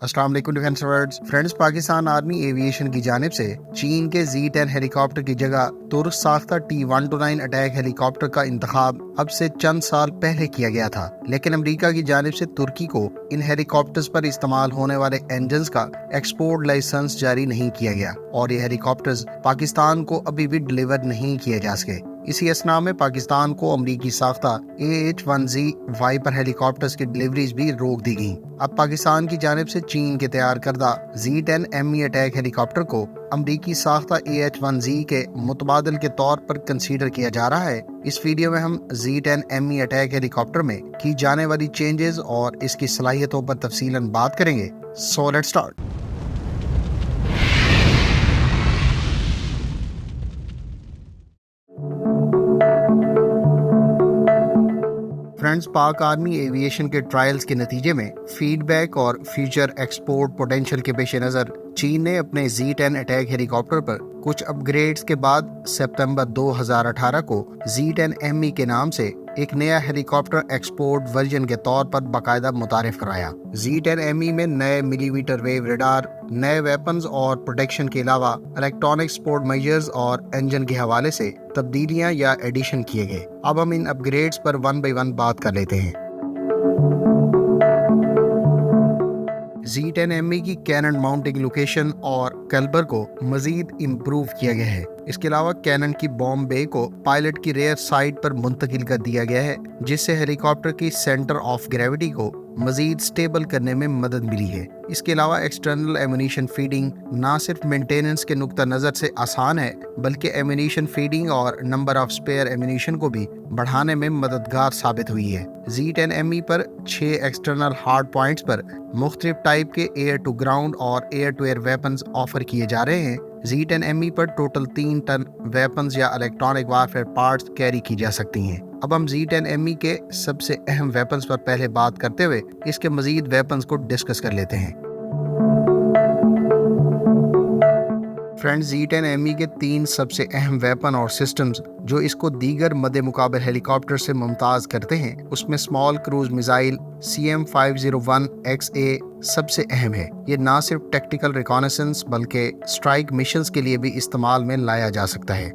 अस्सलाम वालेकुम defence words friends. Pakistan army aviation की जानिब से चीन के Z-10 हेलीकॉप्टर की जगह तुर्क साख्ता T-129 अटैक हेलीकॉप्टर का इंतखाब अब से चंद साल पहले किया गया था, लेकिन अमेरिका की जानिब से तुर्की को इन हेलीकॉप्टर्स पर इस्तेमाल होने वाले इंजन्स का एक्सपोर्ट लाइसेंस जारी नहीं किया गया और ये हेलीकॉप्टर्स पाकिस्तान को अभी भी डिलीवर नहीं किए जा सके। इसी असना में पाकिस्तान को अमरीकी साख्ता AH-1Z वाइपर हेलीकॉप्टर्स की डिलीवरीज भी रोक दी गई। अब पाकिस्तान की जानिब से चीन के तैयार करदा Z-10 ME अटैक हेलीकॉप्टर को अमरीकी साख्ता AH-1Z के मुतबादल के तौर पर कंसीडर किया जा रहा है। इस वीडियो में हम Z-10 ME अटैक हेलीकॉप्टर में की जाने वाली चेंजेस और इसकी सलाहियतों पर तफसीलन बात करेंगे। So let's start. फ्रेंड्स, पाक आर्मी एविएशन के ट्रायल्स के नतीजे में फीडबैक और फ्यूचर एक्सपोर्ट पोटेंशियल के पेश नज़र चीन ने अपने Z-10 अटैक हेलीकॉप्टर पर कुछ अपग्रेड्स के बाद सितंबर 2018 को Z-10 ME के नाम से एक नया हेलीकॉप्टर एक्सपोर्ट वर्जन के तौर पर बाकायदा मुतारिफ कराया। Z-10 ME में नए मिलीमीटर वेव रडार, नए वेपन्स और प्रोटेक्शन के अलावा इलेक्ट्रॉनिक सपोर्ट मेजर्स और इंजन के हवाले से तब्दीलियां या एडिशन किए गए। अब हम इन अपग्रेड्स पर वन बाय वन बात कर लेते हैं। Z-10 ME की कैनन माउंटिंग लोकेशन और कैलिबर को मजीद इम्प्रूव किया गया है। इसके अलावा कैनन की बॉम्ब बे को पायलट की रेयर साइड पर मुंतकिल कर दिया गया है, जिससे हेलीकॉप्टर की सेंटर ऑफ ग्रेविटी को मजीद स्टेबल करने में मदद मिली है। इसके अलावा एक्सटर्नल एमुनीशन फीडिंग ना सिर्फ मेंटेनेंस के नुक्ता नज़र से आसान है, बल्कि एमुनीशन फीडिंग और नंबर ऑफ स्पेयर एमुनीशन को भी बढ़ाने में मददगार साबित हुई है। Z-10 ME पर 6 एक्सटर्नल हार्ड पॉइंट्स पर मुख्तलिफ टाइप के एयर टू ग्राउंड और air to air weapons offer किए जा रहे हैं। Z-10 ME पर टोटल 3 टन वेपन्स या इलेक्ट्रॉनिक वारफेयर पार्ट्स कैरी की जा सकती हैं। अब हम Z-10 ME के सबसे अहम वेपन्स पर पहले बात करते हुए इसके मजीद वेपन्स को डिस्कस कर लेते हैं। फ्रेंड्स, Z-10 ME के 3 सबसे अहम वेपन और सिस्टम्स जो इसको दीगर मदे मुकाबल हेलीकॉप्टर से मुमताज़ करते हैं, उसमें स्मॉल क्रूज मिसाइल CM-501XA सबसे अहम है। ये ना सिर्फ टेक्टिकल रिकॉनेसेंस बल्कि स्ट्राइक मिशंस के लिए भी इस्तेमाल में लाया जा सकता है।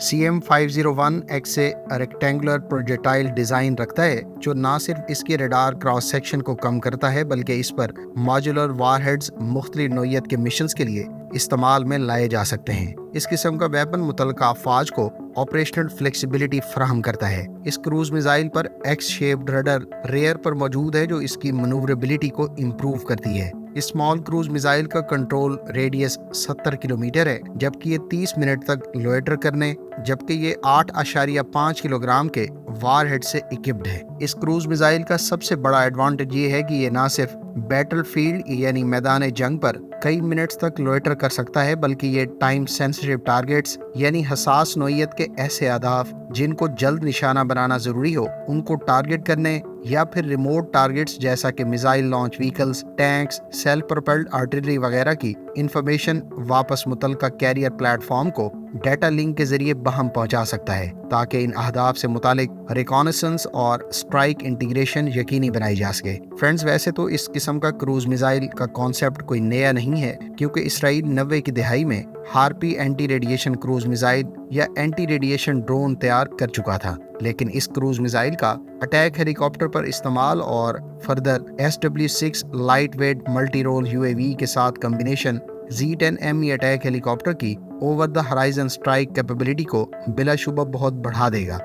CM-501XA रेक्टेंगुलर प्रोजेक्टाइल डिज़ाइन रखता है जो ना सिर्फ इसके रडार क्रॉस सेक्शन को कम करता है, बल्कि इस पर मॉड्यूलर वारहेड्स मुख्तलिफ नौइयत के मिशंस के लिए इस्तेमाल में लाए जा सकते हैं। इस किस्म का वेपन मुतलका अफवाज को ऑपरेशनल फ्लेक्सिबिलिटी फराहम करता है। इस क्रूज मिसाइल पर एक्स शेप्ड रडर रेयर पर मौजूद है जो इसकी मनूवरेबिलिटी को इम्प्रूव करती है। इस स्मॉल क्रूज मिसाइल का कंट्रोल रेडियस 70 किलोमीटर है, जबकि ये 30 मिनट तक लोएटर करने जबकि ये 8.5 किलोग्राम के वारहेड से इक्विप्ड है। इस क्रूज मिसाइल का सबसे बड़ा एडवांटेज ये है कि ये ना सिर्फ बैटलफील्ड यानी मैदान जंग पर कई मिनट्स तक लोएटर कर सकता है, बल्कि ये टाइम सेंसिटिव टारगेट्स यानी हसास नौइयत के ऐसे अहदाफ जिनको जल्द निशाना बनाना जरूरी हो, उनको टारगेट करने या फिर रिमोट टारगेट्स जैसा कि missile launch vehicles, tanks, self propelled artillery वगैरह की इंफॉर्मेशन वापस मुतलका कैरियर प्लेटफॉर्म को डाटा लिंक के जरिए बहम पहुंचा सकता है, ताकि इन अहदाफ से मुतालिक रिकॉनेसेंस और स्ट्राइक इंटीग्रेशन यकीनी बनाई जा सके। फ्रेंड्स, वैसे तो इस किस्म का क्रूज मिसाइल का कॉन्सेप्ट कोई नया नहीं है, क्योंकि इसराइल 90 की दिहाई में Harpy anti radiation cruise missile या एंटी रेडिएशन ड्रोन तैयार कर चुका था, लेकिन इस क्रूज मिसाइल का अटैक हेलीकॉप्टर पर इस्तेमाल और further SW-6 light weight multi role UAV के साथ combination Z-10 ME attack helicopter की over the horizon strike capability को बिलाशुबा बहुत बढ़ा देगा।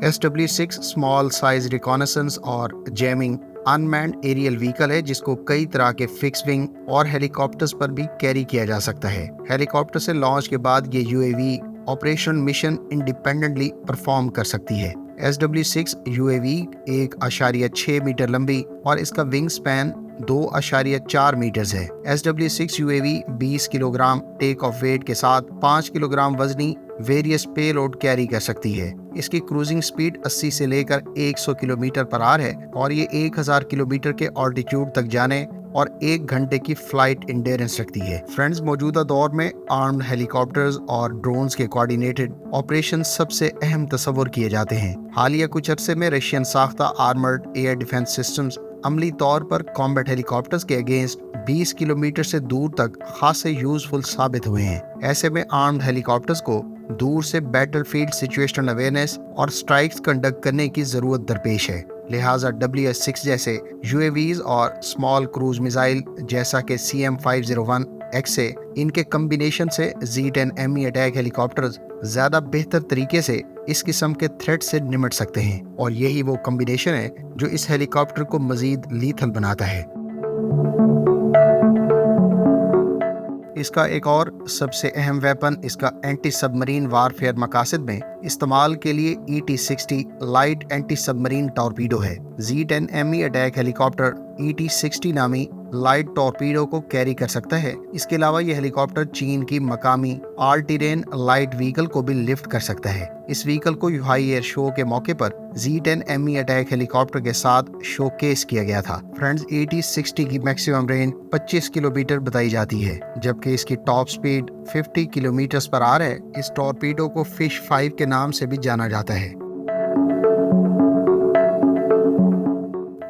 SW-6 स्मॉल साइज रिकॉनेसेंस और जैमिंग अनमैन्ड एरियल व्हीकल है, जिसको कई तरह के फिक्स विंग और हेलीकॉप्टर्स पर भी कैरी किया जा सकता है। हेलीकॉप्टर से लॉन्च के बाद ये UAV operation mission independently perform कर सकती है। SW-6 UAV 1.6 मीटर लंबी और इसका विंग स्पैन 2.4 मीटर्स है। SW-6 UAV 20 kilogram take off weight के साथ 5 किलोग्राम वजनी वेरियस पेलोड कैरी कर सकती है। इसकी क्रूजिंग स्पीड 80 से लेकर 100 किलोमीटर पर आवर है और ये 1000 किलोमीटर के ऑल्टीट्यूड तक जाने اور 1 گھنٹے کی فلائٹ انڈیرنس رکھتی ہے۔ فرینڈز، موجودہ دور میں آرمڈ ہیلی کاپٹرز اور ڈرونز کے کوارڈینیٹڈ آپریشن سب سے اہم تصور کیے جاتے ہیں۔ حالیہ کچھ عرصے میں رشین ساختہ آرمرڈ ایئر ڈیفنس سسٹمز عملی طور پر کامبیٹ ہیلی کاپٹرز کے اگینسٹ 20 کلومیٹر سے دور تک خاصے یوزفل ثابت ہوئے ہیں۔ ایسے میں آرمڈ ہیلی کاپٹرز کو دور سے بیٹل فیلڈ سچویشنل اویئرنیس اور سٹرائکس کنڈکٹ کرنے کی ضرورت درپیش ہے، لہٰذا WS-6 جیسے UAVs اور اسمال کروز میزائل جیسا کہ CM-501XA ان کے کمبینیشن سے Z-10ME اٹیک ہیلی کاپٹرز زیادہ بہتر طریقے سے اس قسم کے تھریٹ سے نمٹ سکتے ہیں، اور یہی وہ کمبینیشن ہے جو اس ہیلی کاپٹر کو مزید لیتھل بناتا ہے۔ اس کا ایک اور سب سے اہم ویپن اس کا اینٹی سب مرین وارفیئر مقاصد میں استعمال کے لیے ET-60 لائٹ اینٹی سب مرین ٹارپیڈو ہے۔ Z-10ME اٹیک ہیلی کاپٹر ET-60 نامی لائٹ ٹارپیڈو کو کیری کر سکتا ہے۔ اس کے علاوہ یہ ہیلی کاپٹر چین کی مقامی آل ٹیرین لائٹ وہیکل کو بھی لفٹ کر سکتا ہے۔ اس وہیکل کو یوہائی ایئر شو کے موقع پر Z-10ME اٹیک ہیلی کاپٹر کے ساتھ شو کیس کیا گیا تھا۔ فرینڈز، ET-60 کی میکسیمم رینج 25 کلومیٹر بتائی جاتی ہے، جبکہ اس کی top speed 50 kilometre per hour ہے۔ اس ٹارپیڈو کو فش 5 کے نام سے بھی جانا جاتا ہے۔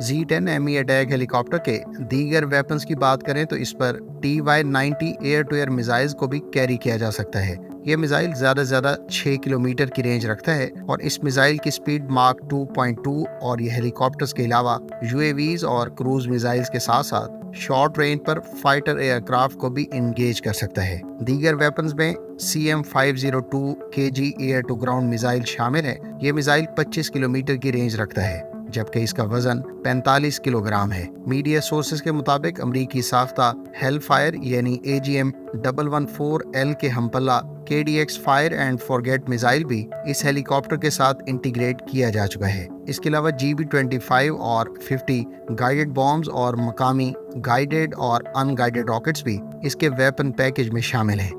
Z-10ME اٹیک ہیلی کاپٹر کے دیگر ویپنز کی بات کریں تو اس پر TY-90 air to air missiles کو بھی کیری کیا جا سکتا ہے۔ یہ میزائل زیادہ سے زیادہ 6 کلومیٹر کی رینج رکھتا ہے اور اس میزائل کی سپیڈ ماک 2.2 اور یہ ہیلی کاپٹرز کے علاوہ UAVs اور کروز میزائلز کے ساتھ ساتھ شارٹ رینج پر فائٹر ایئر کرافٹ کو بھی انگیج کر سکتا ہے۔ دیگر ویپنز میں CM-502 KG air to ground missile شامل ہے۔ یہ میزائل 25 کلومیٹر کی رینج رکھتا ہے، جبکہ اس کا وزن 45 کلو گرام ہے۔ میڈیا سورسز کے مطابق امریکی ساختہ ہیل فائر یعنی AGM-114L کے ہم پلہ KDX fire and forget missile بھی اس ہیلی کاپٹر کے ساتھ انٹیگریٹ کیا جا چکا ہے۔ اس کے علاوہ GB-25 اور 50 گائیڈڈ بامز اور مقامی گائیڈڈ اور ان گائیڈڈ راکٹس بھی اس کے ویپن پیکج میں شامل ہیں۔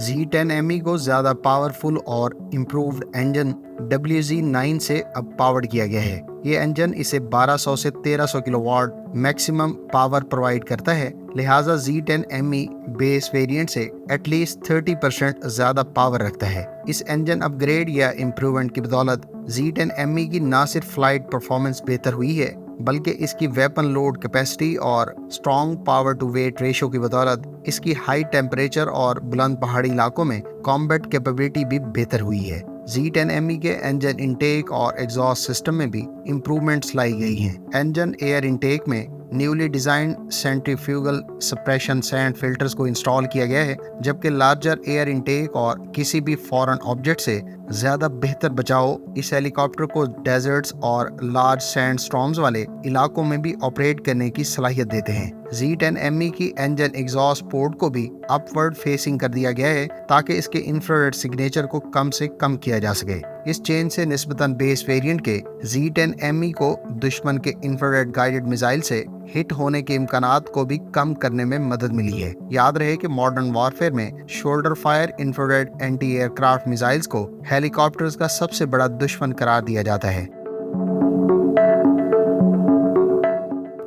Z-10ME کو زیادہ پاورفل اور امپرووڈ انجن WZ-9 سے اب پاورڈ کیا گیا ہے۔ یہ انجن اسے 1200 سے 1300 کلو واٹ میکسیمم پاور پرووائڈ کرتا ہے، لہٰذا Z-10ME بیس ویریئنٹ سے ایٹ لیسٹ 30% زیادہ پاور رکھتا ہے۔ اس انجن اپ گریڈ یا امپروومنٹ کی بدولت Z-10ME کی نہ صرف فلائٹ پرفارمنس بہتر ہوئی ہے، بلکہ اس کی ویپن لوڈ کیپیسٹی اور strong power to weight ratio کی بدولت اس کی ہائی ٹیمپریچر اور بلند پہاڑی علاقوں میں کامبیٹ کیپیبلٹی بھی بہتر ہوئی ہے۔ Z-10ME کے انجن انٹیک اور ایگزاسٹ سسٹم میں بھی امپروومنٹس لائی گئی ہیں۔ انجن ایئر انٹیک میں newly designed centrifugal separation sand filters کو انسٹال کیا گیا ہے، جبکہ لارجر ایئر انٹیک اور کسی بھی فورن آبجیکٹ سے زیادہ بہتر بچاؤ اس ہیلی کاپٹر کو ڈیزرٹس اور لارج سینڈ سٹارمز والے علاقوں میں بھی آپریٹ کرنے کی صلاحیت دیتے ہیں۔ Z-10ME کی انجن ایگزاسٹ پورٹ کو بھی اپ ورڈ فیسنگ کر دیا گیا ہے تاکہ اس کے انفرارڈ سگنیچر کو کم سے کم کیا جا سکے۔ اس چین سے نسبتاً بیس ویریئنٹ کے Z-10ME کو دشمن کے انفرارڈ گائیڈڈ میزائل سے ہٹ ہونے کے امکانات کو بھی کم کرنے میں مدد ملی ہے۔ یاد رہے کہ ماڈرن وارفیئر میں shoulder fire infrared anti aircraft missiles کو ہیلی کاپٹرز کا سب سے بڑا دشمن قرار دیا جاتا ہے۔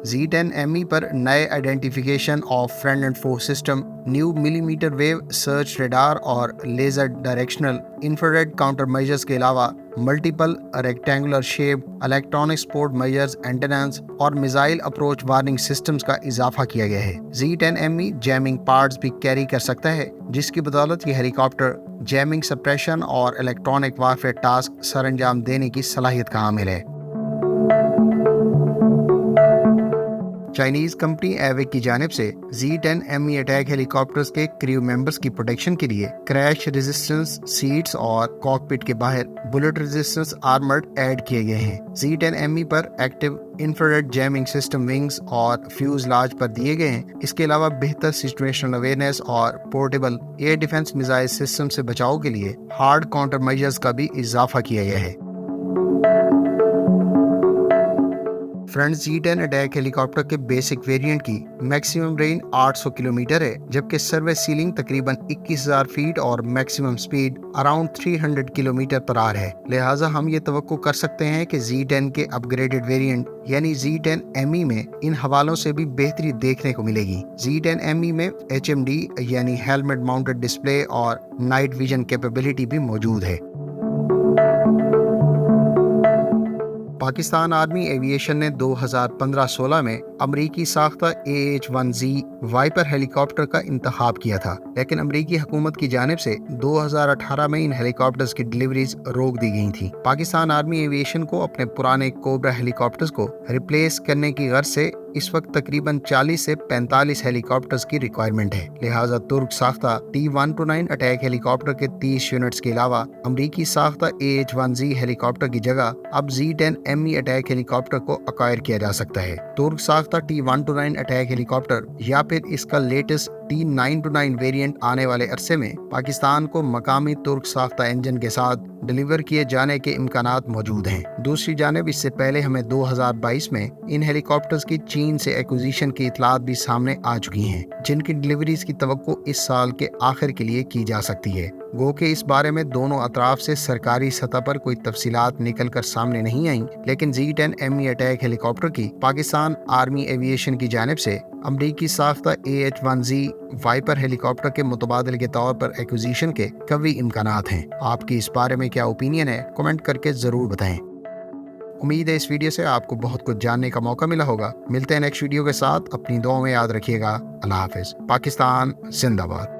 Z-10ME پر نئے آئیڈینٹیفیکیشن آف فرینڈ اینڈ فو سسٹم، نیو ملی میٹر ویو سرچ ریڈار اور لیزر ڈائریکشنل انفرارڈ کاؤنٹر میجرز کے علاوہ multiple rectangular shape electronic support measures, antennas اور میزائل اپروچ وارننگ سسٹمز کا اضافہ کیا گیا ہے۔ Z-10ME جیمنگ پارٹس بھی کیری کر سکتا ہے، جس کی بدولت یہ ہیلی کاپٹر جیمنگ سپریشن اور الیکٹرانک وارفیئر ٹاسک سر انجام دینے کی صلاحیت کا حامل ہے۔ چائنیز کمپنی ایوک کی جانب سے Z-10ME اٹیک ہیلی کاپٹرز کے کریو ممبرز کی پروٹیکشن کے لیے کریش ریزسٹنس سیٹس اور کاکپٹ کے باہر بلٹ ریزسٹنس آرمرڈ ایڈ کیے گئے ہیں۔ Z-10ME پر ایکٹیو انفرارڈ جیمنگ سسٹم ونگز اور فیوز لاج پر دیے گئے ہیں۔ اس کے علاوہ بہتر سچویشنل اویئرنیس اور portable air defence missile system سے بچاؤ کے لیے ہارڈ کاؤنٹر میجرز کا بھی اضافہ کیا گیا ہے۔ फ्रंट जी-10 अटैक हेलीकॉप्टर के बेसिक वेरिएंट की मैक्सिमम रेंज 800 किलोमीटर है, जबकि सर्विस सीलिंग तकरीबन 21,000 फीट और maximum speed around 300 kilometre per hour है। लिहाजा हम ये तवक्को कर सकते हैं कि जी-10 के अपग्रेडेड वेरिएंट यानी जी-10ME में इन हवालों से भी बेहतरी देखने को मिलेगी। जी-10ME में HMD यानी हेलमेट माउंटेड डिस्प्ले और नाइट विजन कैपेबिलिटी भी मौजूद है। पाकिस्तान आर्मी एविएशन ने 2015-16 में अमरीकी साख्ता AH-1Z वाइपर हेलीकॉप्टर का इंतखाब किया था, लेकिन अमरीकी हुकूमत की जानिब से 2018 में इन हेलीकॉप्टर्स की डिलीवरीज रोक दी गई थी। पाकिस्तान आर्मी एविएशन को अपने पुराने कोबरा हेलीकॉप्टर्स को रिप्लेस करने की गर्ज से इस वक्त तकरीबन 40 से 45 हेलीकॉप्टर्स की रिक्वायरमेंट है। लिहाजा तुर्क साख्ता T-129 अटैक हेलीकॉप्टर के 30 यूनिट्स के अलावा अमरीकी साख्ता AH-1Z हेलीकॉप्टर की जगह अब जी-10ME अटैक हेलीकॉप्टर को अक्वायर किया जा सकता है। तुर्क साख्ता T-129 अटैक हेलीकॉप्टर या फिर इसका लेटेस्ट T-929 वेरिएंट आने वाले अरसे में पाकिस्तान को मकामी तुर्क साख्ता इंजन के साथ डिलीवर किए जाने के इम्कानात मौजूद हैं। दूसरी जानिब इससे पहले हमें 2022 में इन हेलीकॉप्टर्स की चीन से एक्विजिशन की इतलात भी सामने आ चुकी हैं, जिनकी डिलीवरीज की तवक्को इस साल के आखिर के लिए की जा सकती है। गो के इस बारे में दोनों अतराफ से सरकारी सतह पर कोई तफसीलात निकल कर सामने नहीं आई, लेकिन जी-10ME अटैक हेलीकॉप्टर की पाकिस्तान आर्मी एविएशन की जानिब से अमरीकी साख्ता AH-1Z वाइपर हेलीकॉप्टर के मुतबादल के तौर पर एक्विजिशन के कवी इम्कानात हैं। आपकी इस बारे में क्या ओपिनियन है, कमेंट करके ज़रूर बताएं। उम्मीद है इस वीडियो से आपको बहुत कुछ जानने का मौका मिला होगा। मिलते हैं नेक्स्ट वीडियो के साथ। अपनी दुआ में याद रखिएगा। अल्लाह हाफिज़। पाकिस्तान जिंदाबाद।